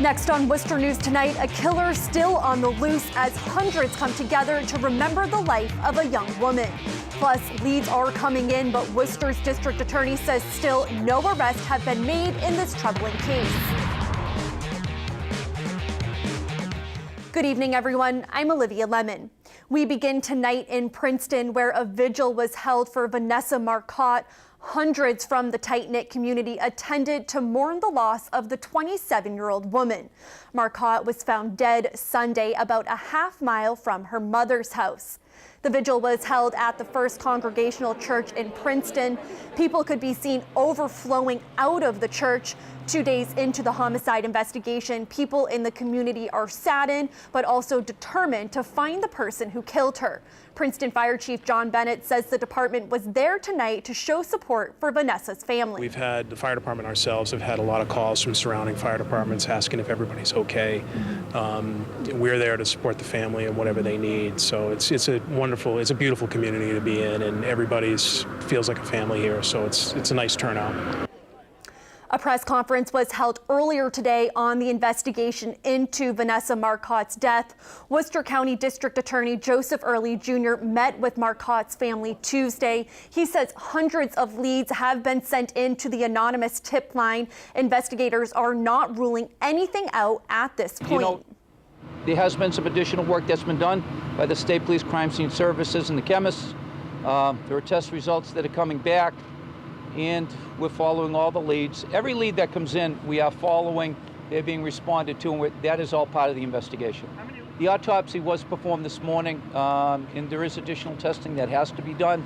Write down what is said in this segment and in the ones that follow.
Next on Worcester News Tonight, a killer still on the loose as hundreds come together to remember the life of a young woman. Plus, leads are coming in, but Worcester's district attorney says still no arrests have been made in this troubling case. Good evening, everyone. I'm Olivia Lemon. We begin tonight in Princeton, where a vigil was held for Vanessa Marcotte. Hundreds from the tight-knit community attended to mourn the loss of the 27-year-old woman. Marcotte was found dead Sunday about a half-mile from her mother's house. The vigil was held at the First Congregational Church in Princeton. People could be seen overflowing out of the church. 2 days into the homicide investigation, people in the community are saddened, but also determined to find the person who killed her. Princeton Fire Chief John Bennett says the department was there tonight to show support for Vanessa's family. We've had, the fire department ourselves have had a lot of calls from surrounding fire departments asking if everybody's okay. We're there to support the family and whatever they need. So it's a wonderful, it's a beautiful community to be in, and everybody's feels like a family here. So it's a nice turnout. A press conference was held earlier today on the investigation into Vanessa Marcotte's death. Worcester County District Attorney Joseph Early Jr. met with Marcotte's family Tuesday. He says hundreds of leads have been sent in to the anonymous tip line. Investigators are not ruling anything out at this point. You know, there has been some additional work that's been done by the State Police Crime Scene Services and the chemists. There are test results that are coming back, and we're following all the leads. Every lead that comes in, we are following. They're being responded to, and that is all part of the investigation. The autopsy was performed this morning, and there is additional testing that has to be done.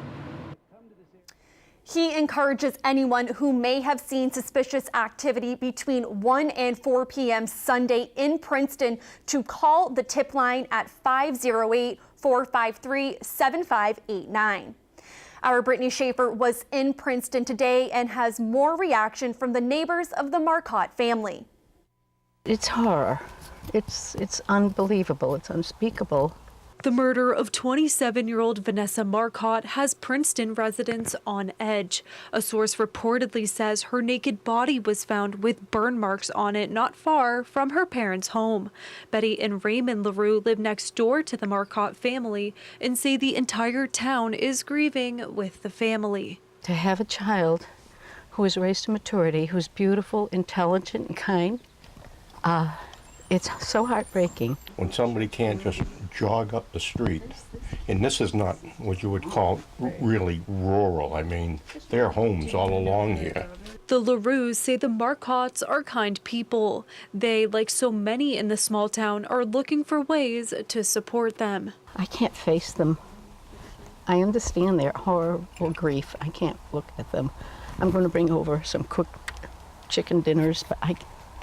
He encourages anyone who may have seen suspicious activity between 1 and 4 p.m. Sunday in Princeton to call the tip line at 508-453-7589. Our Brittany Schaefer was in Princeton today and has more reaction from the neighbors of the Marcotte family. It's horror. It's unbelievable. It's unspeakable. The murder of 27-year-old Vanessa Marcotte has Princeton residents on edge. A source reportedly says her naked body was found with burn marks on it not far from her parents' home. Betty and Raymond LaRue live next door to the Marcotte family and say the entire town is grieving with the family. To have a child who is raised to maturity, who's beautiful, intelligent, and kind, it's so heartbreaking. When somebody can't just jog up the street, and this is not what you would call really rural. I mean, there are homes all along here. The LaRues say the Marcottes are kind people. They, like so many in the small town, are looking for ways to support them. I can't face them. I understand their horrible grief. I can't look at them. I'm going to bring over some cooked chicken dinners, but I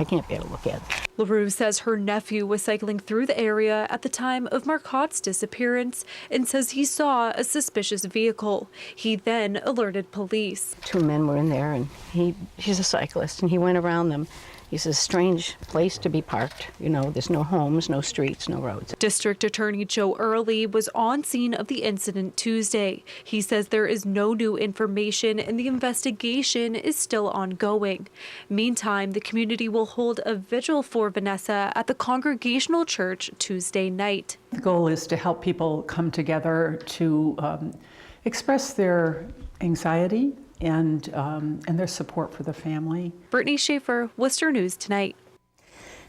can't bear to look at it. LaRue says her nephew was cycling through the area at the time of Marcotte's disappearance and says he saw a suspicious vehicle. He then alerted police. 2 men were in there, and he's a cyclist, and he went around them. He says, strange place to be parked. You know, there's no homes, no streets, no roads. District Attorney Joe Early was on scene of the incident Tuesday. He says there is no new information and the investigation is still ongoing. Meantime, the community will hold a vigil for Vanessa at the Congregational Church Tuesday night. The goal is to help people come together to express their anxiety and their support for the family. Brittany Schaefer, Worcester News Tonight.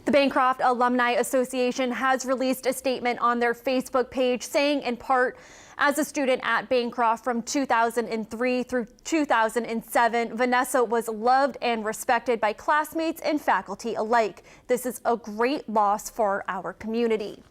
The Bancroft Alumni Association has released a statement on their Facebook page saying, in part, as a student at Bancroft from 2003 through 2007, Vanessa was loved and respected by classmates and faculty alike. This is a great loss for our community.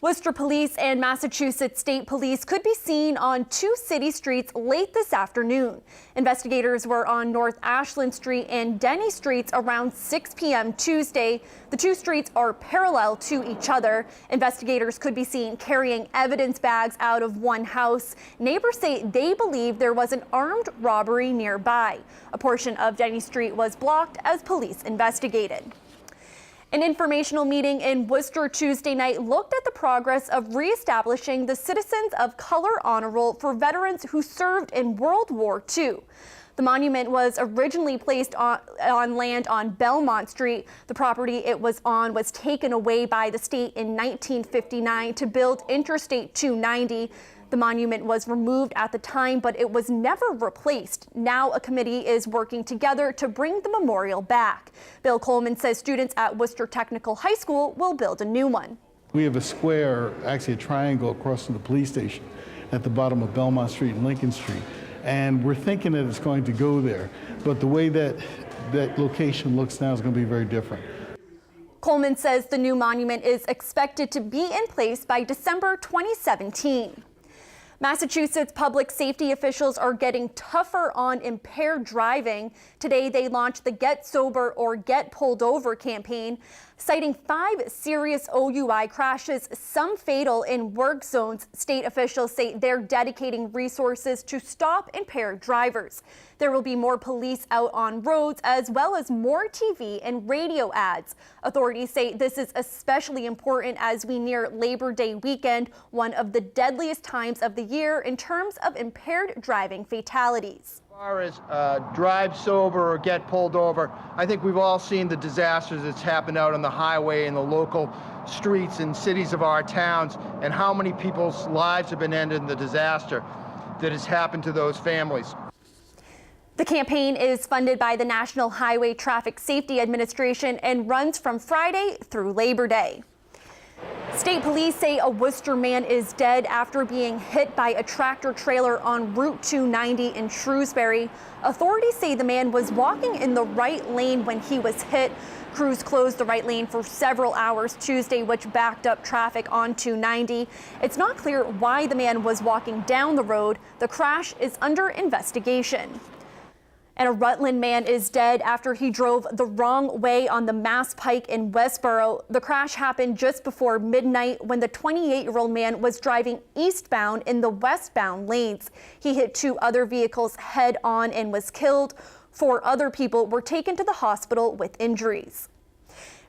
Worcester Police and Massachusetts State Police could be seen on 2 city streets late this afternoon. Investigators were on North Ashland Street and Denny Streets around 6 p.m. Tuesday. The 2 streets are parallel to each other. Investigators could be seen carrying evidence bags out of one house. Neighbors say they believe there was an armed robbery nearby. A portion of Denny Street was blocked as police investigated. An informational meeting in Worcester Tuesday night looked at the progress of reestablishing the Citizens of Color Honor Roll for veterans who served in World War II. The monument was originally placed on land on Belmont Street. The property it was on was taken away by the state in 1959 to build Interstate 290. The monument was removed at the time, but it was never replaced. Now a committee is working together to bring the memorial back. Bill Coleman says students at Worcester Technical High School will build a new one. We have a square, actually a triangle across from the police station at the bottom of Belmont Street and Lincoln Street. And we're thinking that it's going to go there. But the way that location looks now is going to be very different. Coleman says the new monument is expected to be in place by December 2017. Massachusetts public safety officials are getting tougher on impaired driving. Today, they launched the Get Sober or Get Pulled Over campaign, citing 5 serious OUI crashes, some fatal in work zones. State officials say they're dedicating resources to stop impaired drivers. There will be more police out on roads, as well as more TV and radio ads. Authorities say this is especially important as we near Labor Day weekend, one of the deadliest times of the year in terms of impaired driving fatalities. As far as drive sober or get pulled over, I think we've all seen the disasters that's happened out on the highway in the local streets and cities of our towns, and how many people's lives have been ended in the disaster that has happened to those families. The campaign is funded by the National Highway Traffic Safety Administration and runs from Friday through Labor Day. State police say a Worcester man is dead after being hit by a tractor trailer on Route 290 in Shrewsbury. Authorities say the man was walking in the right lane when he was hit. Crews closed the right lane for several hours Tuesday, which backed up traffic on 290. It's not clear why the man was walking down the road. The crash is under investigation. And a Rutland man is dead after he drove the wrong way on the Mass Pike in Westboro. The crash happened just before midnight when the 28-year-old man was driving eastbound in the westbound lanes. He hit 2 other vehicles head on and was killed. 4 other people were taken to the hospital with injuries.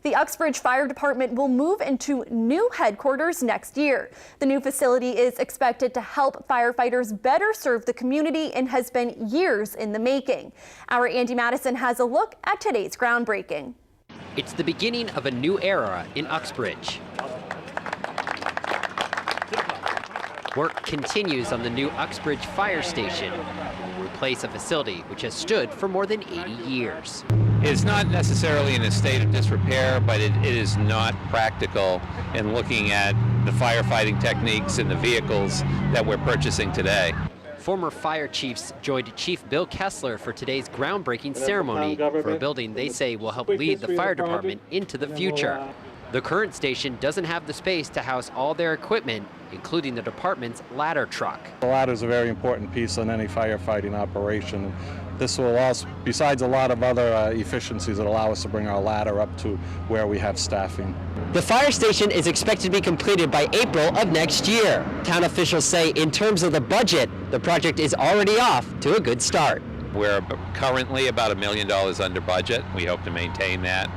The Uxbridge Fire Department will move into new headquarters next year. The new facility is expected to help firefighters better serve the community and has been years in the making. Our Andy Madison has a look at today's groundbreaking. It's the beginning of a new era in Uxbridge. Work continues on the new Uxbridge Fire Station. It will replace a facility which has stood for more than 80 years. It's not necessarily in a state of disrepair, but it is not practical in looking at the firefighting techniques and the vehicles that we're purchasing today. Former fire chiefs joined Chief Bill Kessler for today's groundbreaking ceremony for a building they say will help lead the fire department into the future. The current station doesn't have the space to house all their equipment, including the department's ladder truck. The ladder is a very important piece in any firefighting operation. This will also, besides a lot of other efficiencies, that allow us to bring our ladder up to where we have staffing. The fire station is expected to be completed by April of next year. Town officials say in terms of the budget, the project is already off to a good start. We're currently about $1 million under budget. We hope to maintain that.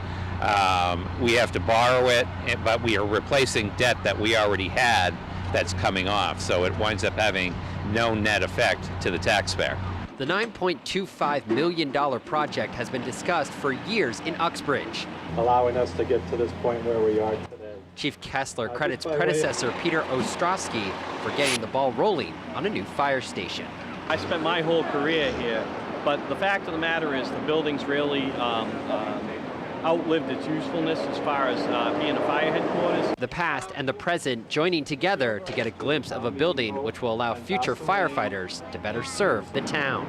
We have to borrow it, but we are replacing debt that we already had that's coming off, so it winds up having no net effect to the taxpayer. The $9.25 million project has been discussed for years in Uxbridge, allowing us to get to this point where we are today. Chief Kessler credits predecessor Peter Ostrowski for getting the ball rolling on a new fire station. I spent my whole career here, but the fact of the matter is the building's really outlived its usefulness as far as being a fire headquarters. The past and the present joining together to get a glimpse of a building which will allow future firefighters to better serve the town.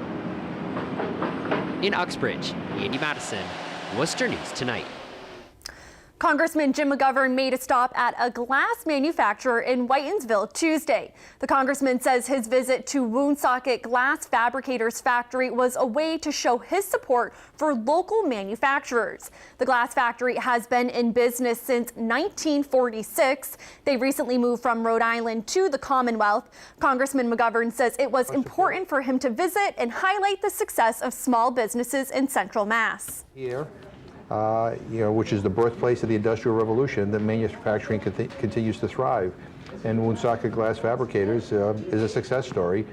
In Uxbridge, Andy Madison, Worcester News Tonight. Congressman Jim McGovern made a stop at a glass manufacturer in Whitensville Tuesday. The congressman says his visit to Woonsocket Glass Fabricators Factory was a way to show his support for local manufacturers. The glass factory has been in business since 1946. They recently moved from Rhode Island to the Commonwealth. Congressman McGovern says it was important for him to visit and highlight the success of small businesses in Central Mass. Here. Which is the birthplace of the Industrial Revolution, that manufacturing continues to thrive. And Woonsocket Glass Fabricators is a success story.